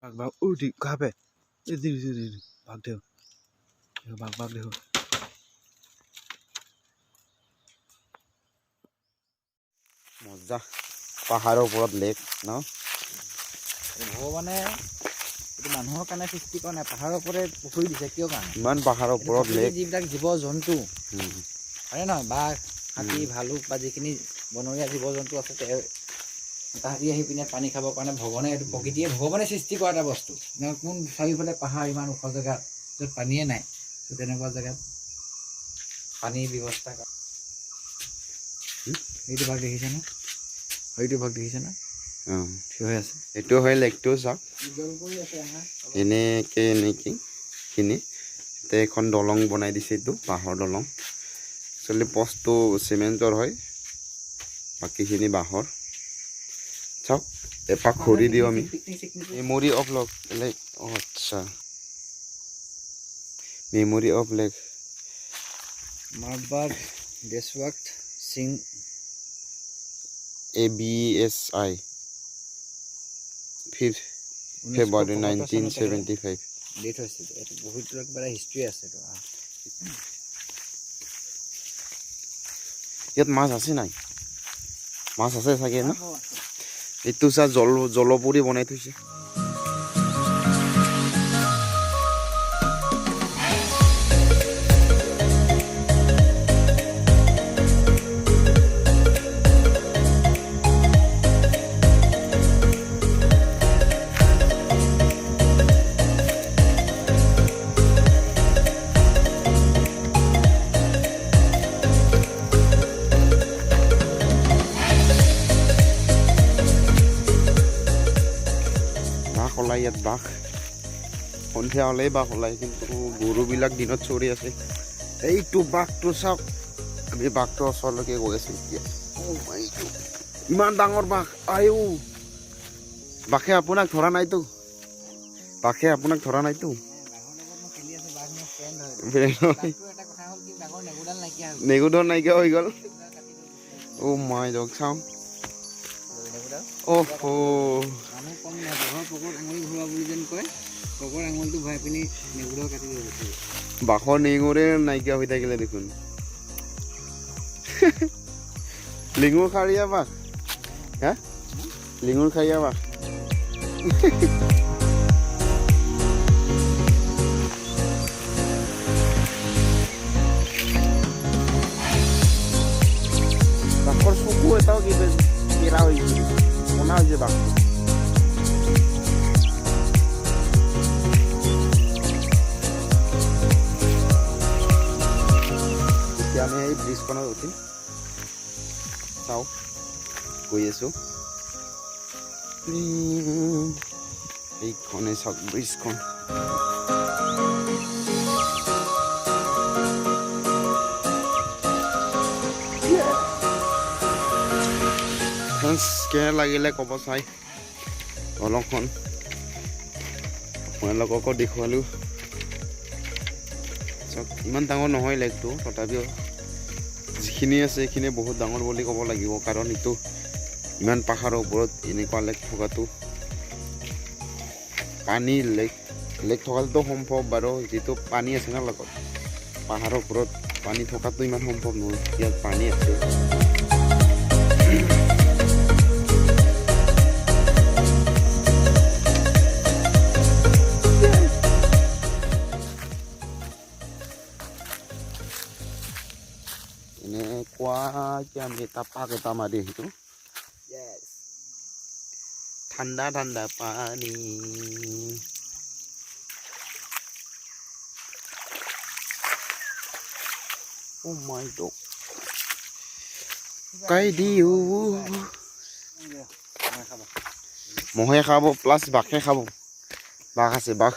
বাঘ বাঘ উঠি খাবে বাঘ দেহ বাঘ বাঘ দেহ মজা পাহাৰৰ ওপৰত লেক ন ভগৱানে এইটো মানুহৰ কাৰণে সৃষ্টি কৰা নাই পাহাৰৰ ওপৰতে পুখুৰী দিছে কিয় কাৰণে ইমান পাহাৰৰ ওপৰত লেক যিবিলাক জীৱ জন্তু হয়নে নহয় বাঘ হাতী ভালুক বা যিখিনি বনৰীয়া জীৱ জন্তু আছে তাহাঁতি আহি পিনে পানী খাবৰ কাৰণে ভগৱানে এইটো প্ৰকৃতিয়ে ভগৱানে সৃষ্টি কৰা এটা বস্তু কোন চাৰিওফালে পাহাৰ ইমান ওখ জেগাত য'ত পানীয়ে নাই তেনেকুৱা জেগাত পানীৰ ব্যৱস্থা কৰা সেইটো ভাগ দেখিছেনে সেইটো ভাগ দেখিছেনে থিয় হৈ আছে এইটো হয় লেকটো চাওক এনেকৈ খিনি এখন দলং বনাই দিছে এইটো বাঁহৰ দলং একচুৱেলি পষ্টটো চিমেণ্টৰ হয় বাকীখিনি বাঁহৰ চাওক এপাক ঘূৰি দিওঁ আমি মেমৰি অফ লেক আচ্ছা মেমৰি অফ লেক মাৰ্বাগ দেশৱাক্ত সিং ABSI 5 February 1975 ডেট হৈছে এইটো বহুত কিবা হিষ্ট্ৰী আছে তো ইয়াত মাছ আছে নাই মাছ আছে চাগে না এইটো চা জলপুৰি বনাই থৈছে ইয়াত বাঘ সন্ধিয়া হ'লেই বাঘ ওলায় কিন্তু গৰুবিলাক দিনত চৰি আছে এইটো বাঘটো চাওক আমি বাঘটোৰ ওচৰলৈকে গৈ আছোঁ এতিয়া ইমান ডাঙৰ বাঘ আয়ো বাঘে আপোনাক ধৰা নাইতো নেগুডাল নাইকিয়া হৈ গ'ল মই যক চাওঁ বাঘৰ নেঙুৰে নাইকিয়া হৈ থাকিলে দেখোন লিঙুৰ খাৰীয়া বাঘ হা লিঙুৰ খাৰীয়া বাঘ বাঘৰ চকু এটাও কিবা কেৰা হৈ গৈছে মনা হৈছে বাঘ এতিয়া আমি এই ব্ৰিজখনত উঠিম চাওঁ গৈ আছোঁ এইখনে চাওক ব্ৰিজখন কেনে লাগিলে ক'ব চাই দলংখন আপোনালোককো দেখুৱালোঁ চাওক ইমান ডাঙৰ নহয় লেকটো তথাপিও যিখিনি আছে সেইখিনি বহুত ডাঙৰ বুলি ক'ব লাগিব কাৰণ এইটো ইমান পাহাৰৰ ওপৰত এনেকুৱা লেক থকাটো পানী লেক থকাটো সম্ভৱ বাৰু যিটো পানী আছে না লগত পাহাৰৰ ওপৰত পানী থকাটো ইমান সম্ভৱ নহয় ইয়াত পানী আছে এনেকুৱাকৈ আমি এটা পাক এটা মাৰি আহিছোঁ ঠাণ্ডা ঠাণ্ডা পানী কাই দিও মহে খাব প্লাছ বাঘে খাব বাঘ আছে বাঘ